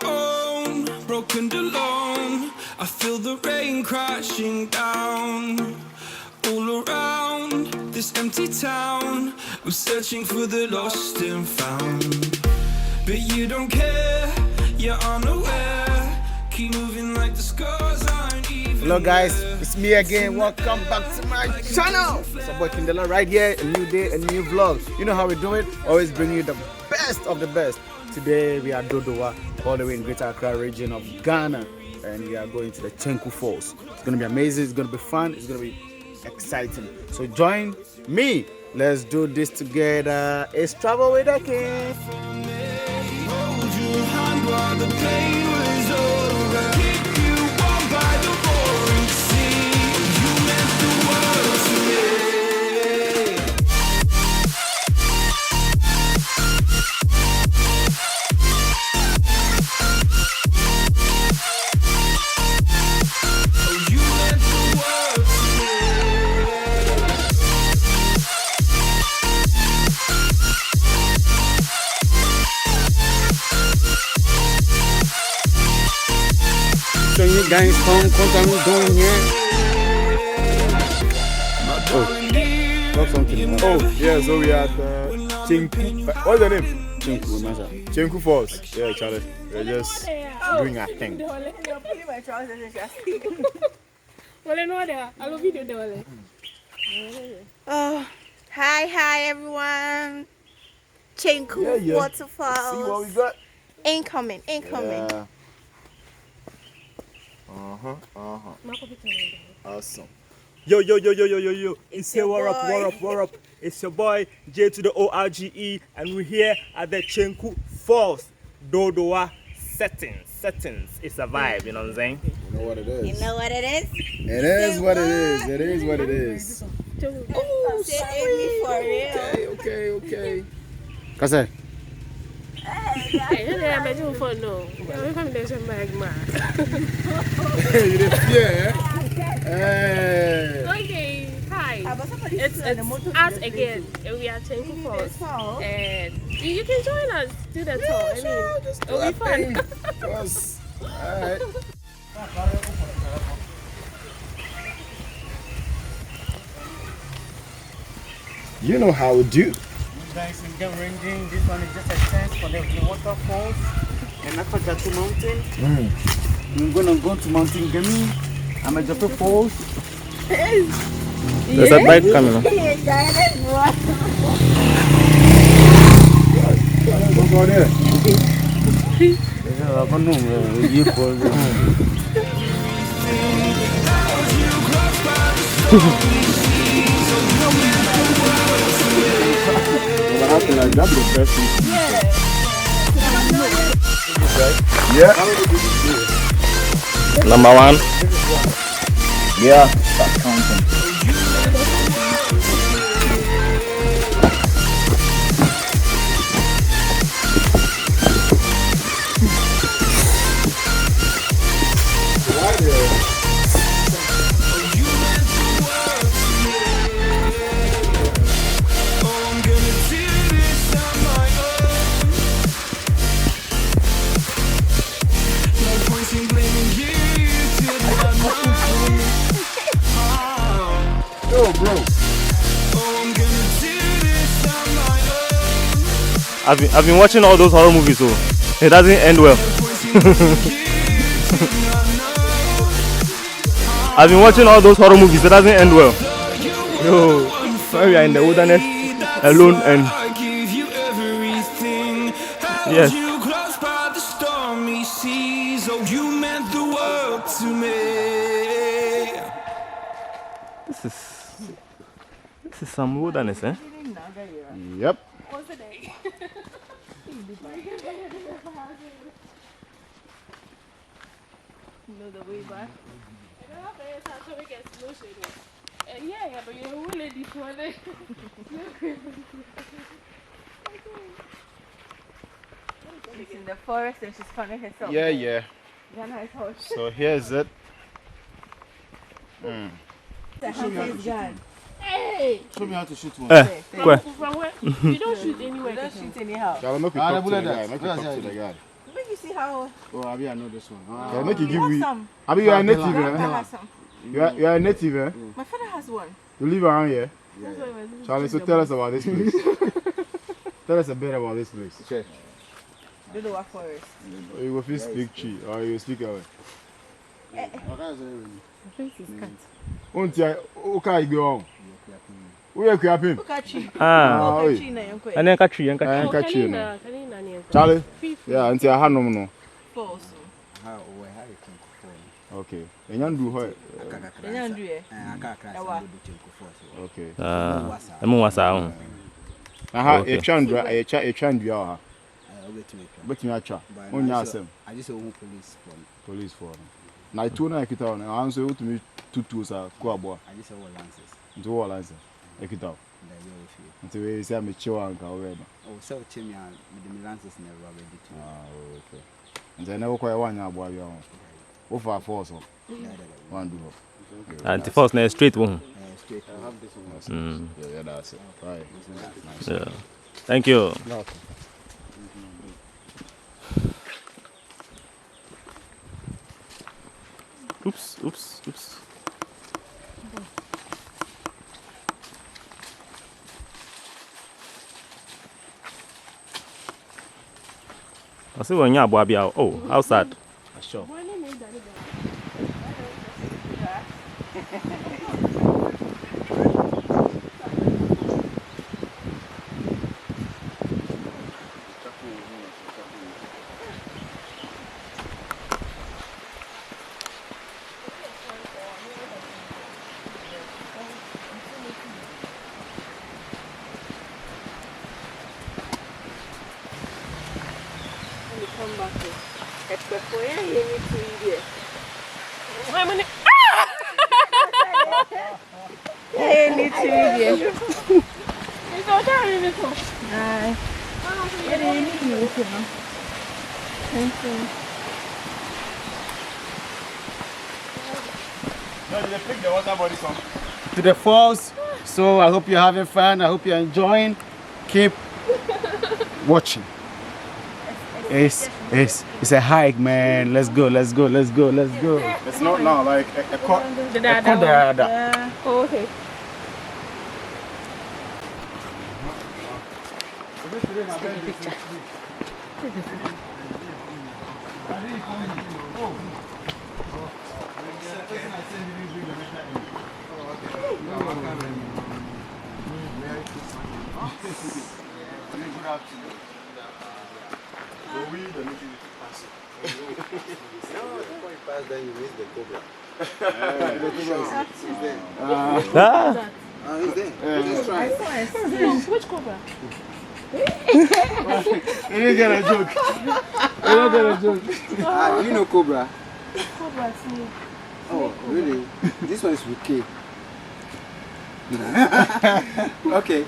own, broken alone. I feel the rain crashing down all around this empty town. I'm searching for the lost and found, but you don't care, you're unaware. Keep moving like the scars aren't even. Hello guys, it's me again. Welcome back to my channel. It's your boy Kinng right here. A new day, a new vlog. You know how we do it. Always bring you the best of the best. Today we are Dodowa, all the way in Greater Accra region of Ghana, and we are going to the Chenku Falls. It's gonna be amazing. It's gonna be fun. It's gonna be exciting. So join me. Let's do this together. It's travel with the King. Hold your hand while the pain was over. Keep you warm by the roaring sea. You meant the world to me. Oh, you meant the world to So you guys come doing here. Oh, something. Oh, yeah, so we are at Chenku. What's the name? Chenku, Masa. Chenku Falls. Yeah, Charlie. We're just doing our thing. Oh, hi everyone. Chenku Waterfalls. See what we got? Incoming. Yeah. Awesome. Yo. It's here, what up? It's your boy J to the ORGE, and we're here at the Chenku Falls, Dodowa settings. It's a vibe, you know what I'm saying? You know what it is. You know what it is? It is what it is. It is what it is. Oh, sweet. For real. Okay. Kase. Hey, I'm making fun no. I'm coming to some bag man. You didn't fear, eh? Okay, hi. It's us again. And we are Chenku Falls. And you can join us do the tour. I mean, it'll be fun. Yes. Alright. You know how we do. Guys, in the ranging, this one is just a chance for the waterfalls and after that to mountain. We're gonna go to Mountain Gemi. I'm at the falls. There's a bike coming. Go there. Yeah. Number one. Yeah. Start counting. Bro. I've been watching all those horror movies, so it doesn't end well. I've been watching all those horror movies, it doesn't end well. Yo, when we are in the wilderness alone and yes. This is some wilderness, eh? Yep. Know the way back. Yeah, but you're a lady for it. She's in the forest and she's finding herself. Yeah. So here's it. Hey! Show me how to shoot one. Where? From where? You don't shoot anywhere. You don't shoot anyhow. Shall I make it talk to the guy? Make it talk to the guy. Make you see how. Oh, Abi, I know this one. Yeah, make you give me. Some. Abi, you are a native, Grandpa eh? has some. You are a native, eh? My father has one. You live around here? That's why we're doing Charlie, so tell us about this place. Tell us a bit about this place. Sure. Dodowa Forest. You will speak Chi or you speak away. My face is cut. Okay, you go on. We are clapping. Look at you. Ah. Look at you now. And then catch you, and I catch ain't Oh, catch you. Kanina, Kanina, Kanina. Charlie? Yeah, until I had no. False. Okay. And you do what? Okay. I'm on sound. Aha, Okay. a chandra, a chandra. But you are cha. On your sem. I just want Police for. Now, 2 nights, I answer to me 2 tools are Quabo. I just want lances. Do all answer. Take it out. Until we say I'm a chill and already. Oh, so Chimia with the lances never ready to. Okay. And I never quite one boy. What for force? One do. And the first name straight one. Straight. I have this one. Yeah, that's it. Right. Nice. Yeah. Thank you. Oops, oops, oops. I see when you're oh, outside. Sure. Come back here. Expect for you need to eat here. How many? You need to eat here. It's all down in the Aye. What do you need to eat here? Thank you. To the falls. So I hope you're having fun. I hope you're enjoying. Keep watching. It's a hike, man. Let's go, let's go, let's go, let's go. It's not now like a Oh, okay. Then you miss the cobra. He's there. Just try. Which cobra? You didn't get a joke. You don't get a joke. You know cobra? Cobra, see. Oh, really? This one is with K. Okay.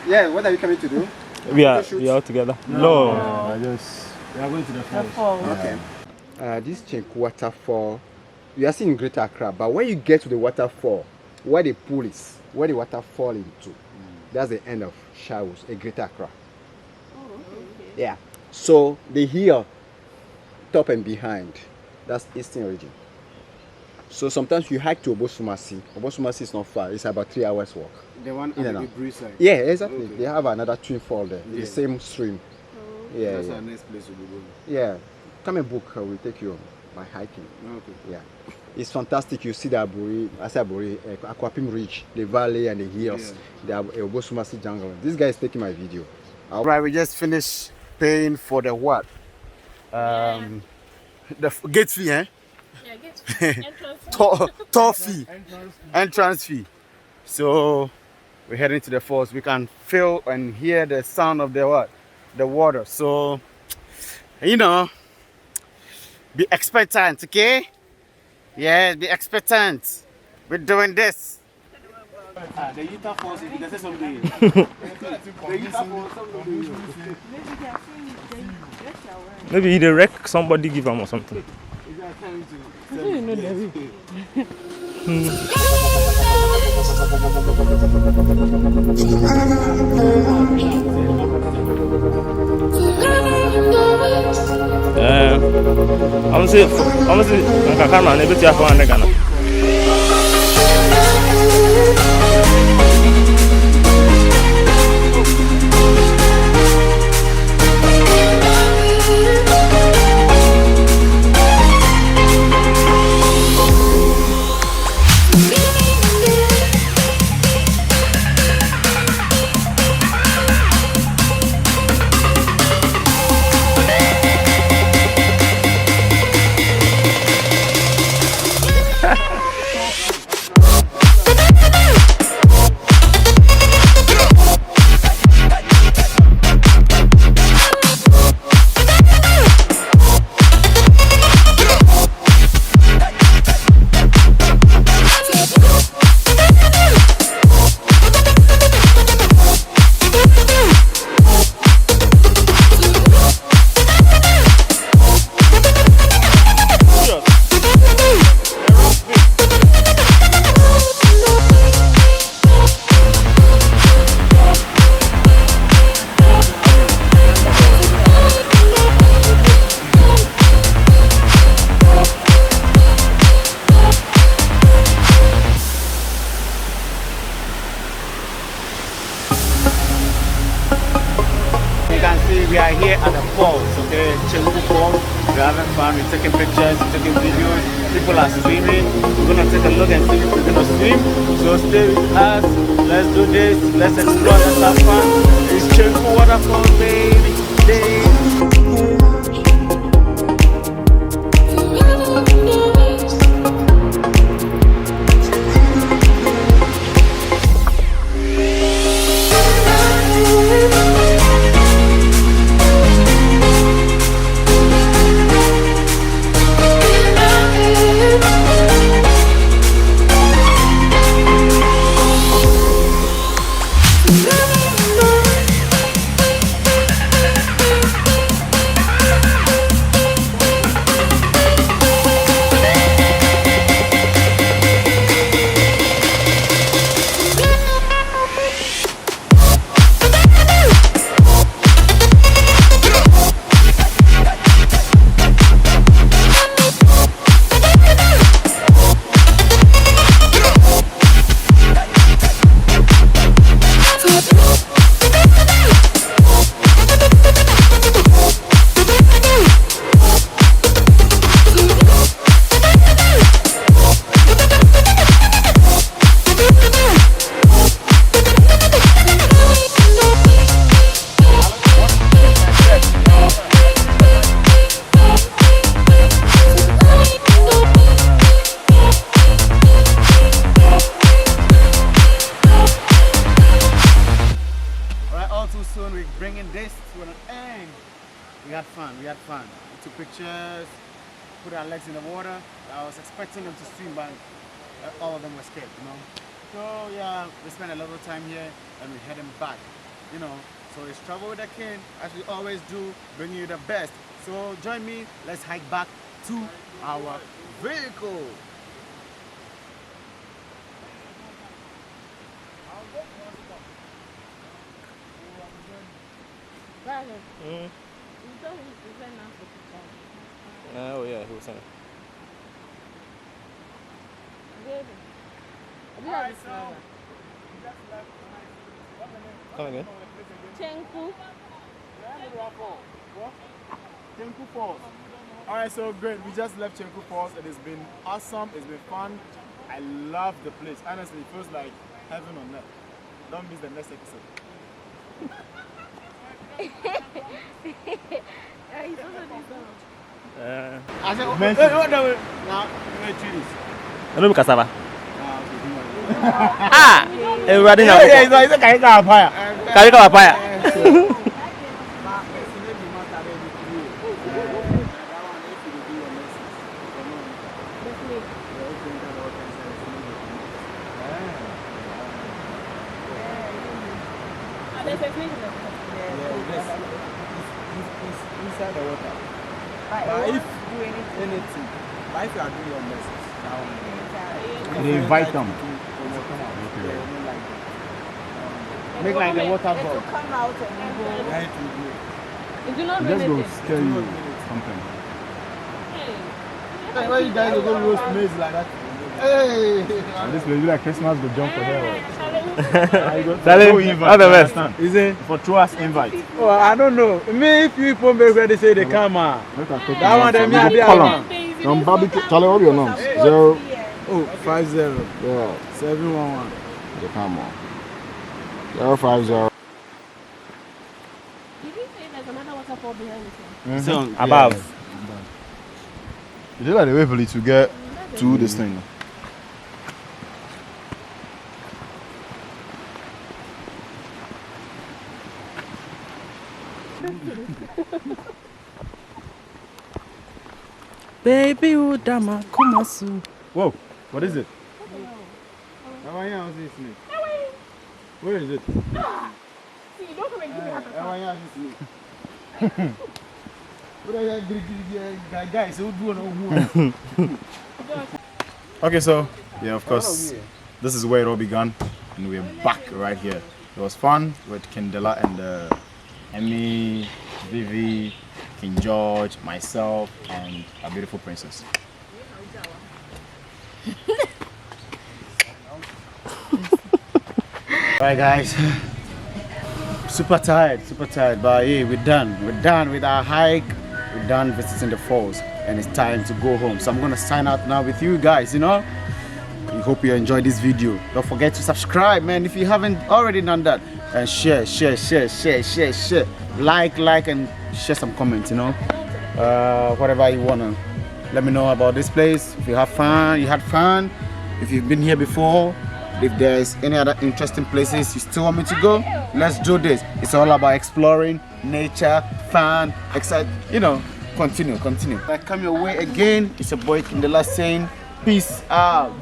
Yeah. What are you coming to do? We are all together. No. We are going to the falls. Okay. This Chenku waterfall, you are seeing in Greater Accra, but when you get to the waterfall, where the pool is, where the water fall into, that's the end of Shawus, a Greater Accra. Oh, okay. Yeah. So the hill, top and behind, that's Eastern region. So sometimes you hike to Obosumasi. Obosumasi is not far; it's about 3 hours walk. The one In and at the out. breeze side. Yeah, exactly. Okay. They have another twin fall there, Yeah. the same stream. Yeah, That's yeah. our next place we'll be going. Yeah. Come and book. We'll take you by hiking. Okay. Yeah. It's fantastic. You see the Aquapim Ridge, the valley and the hills, the Obosumasi jungle. This guy is taking my video. Right, we just finished paying for the what? The gate fee, eh? Yeah, get entrance. Tour fee. Entrance fee. So we're heading to the falls. We can feel and hear the sound of the what? The water. So, you know, be expectant, okay? Yeah, be expectant. We're doing this. The Utah Falls, they say something. The Utah Falls, Maybe he wreck somebody give him or something. I don't know the I'm see, I can't run a bit of fun again. We are here at the falls, okay, Chenku Falls. We're having fun, we're taking pictures, we're taking videos. People are swimming. We're gonna take a look and see if we're gonna swim. So stay with us. Let's do this. Let's explore. Let's have fun. It's Chenku Waterfalls, baby. Soon we're bringing this to an end. We had fun. We took pictures, put our legs in the water. I was expecting them to swim, but all of them were scared, you know. So yeah, we spent a lot of time here and we're heading back, you know. So it's Travel with the King, as we always do, bringing you the best. So join me, let's hike back to our vehicle. Oh yeah, who was saying? Come again? Chenku. Chenku Falls. Alright, so great. We just left Chenku Falls. It has been awesome. It's been fun. I love the place. Honestly, it feels like heaven on earth. Don't miss the next episode. I said, what now? I don't cassava. Ah, everybody now. It's a kind of fire. Carry a fire. Inside the water. But if you do anything, but if you are doing your message, They invite them. Make like the waterfall. Come out and go. It do not Just mean go anything. scare you something. Hey. Why you guys go roast maize like that? Hey! This will be like Christmas go jump for there. Charlie, all the best. Is it? For through us invite. Oh, I don't know. Me, if you people make ready say they come out. That one them here Call there. them. From barbecue. Charlie, what are your names? 0. Oh, 50 Yeah. 711. Okay, come on. 050. Did you say there's another waterfall behind this one? So, above. Is it like the way for you to get to this thing? Baby Udama Kumasu. Whoa, what is it? Where is it? See, don't come and give me half a Okay, so yeah, of course, this is where it all began, and we're back right here. It was fun with Kindela and Emmy, Vivi, King George, myself, and a beautiful princess. Alright, guys. Super tired, but hey, we're done with our hike, we're done visiting the falls, and it's time to go home. So I'm gonna sign out now with you guys, you know. We hope you enjoyed this video. Don't forget to subscribe, man, if you haven't already done that, and share, like and share some comments, you know. Whatever you wanna let me know about this place. If you have fun, you had fun. If you've been here before, if there's any other interesting places you still want me to go, let's do this. It's all about exploring nature, fun, excitement, you know. Continue. I come your way again. It's your boy Kindela saying peace out.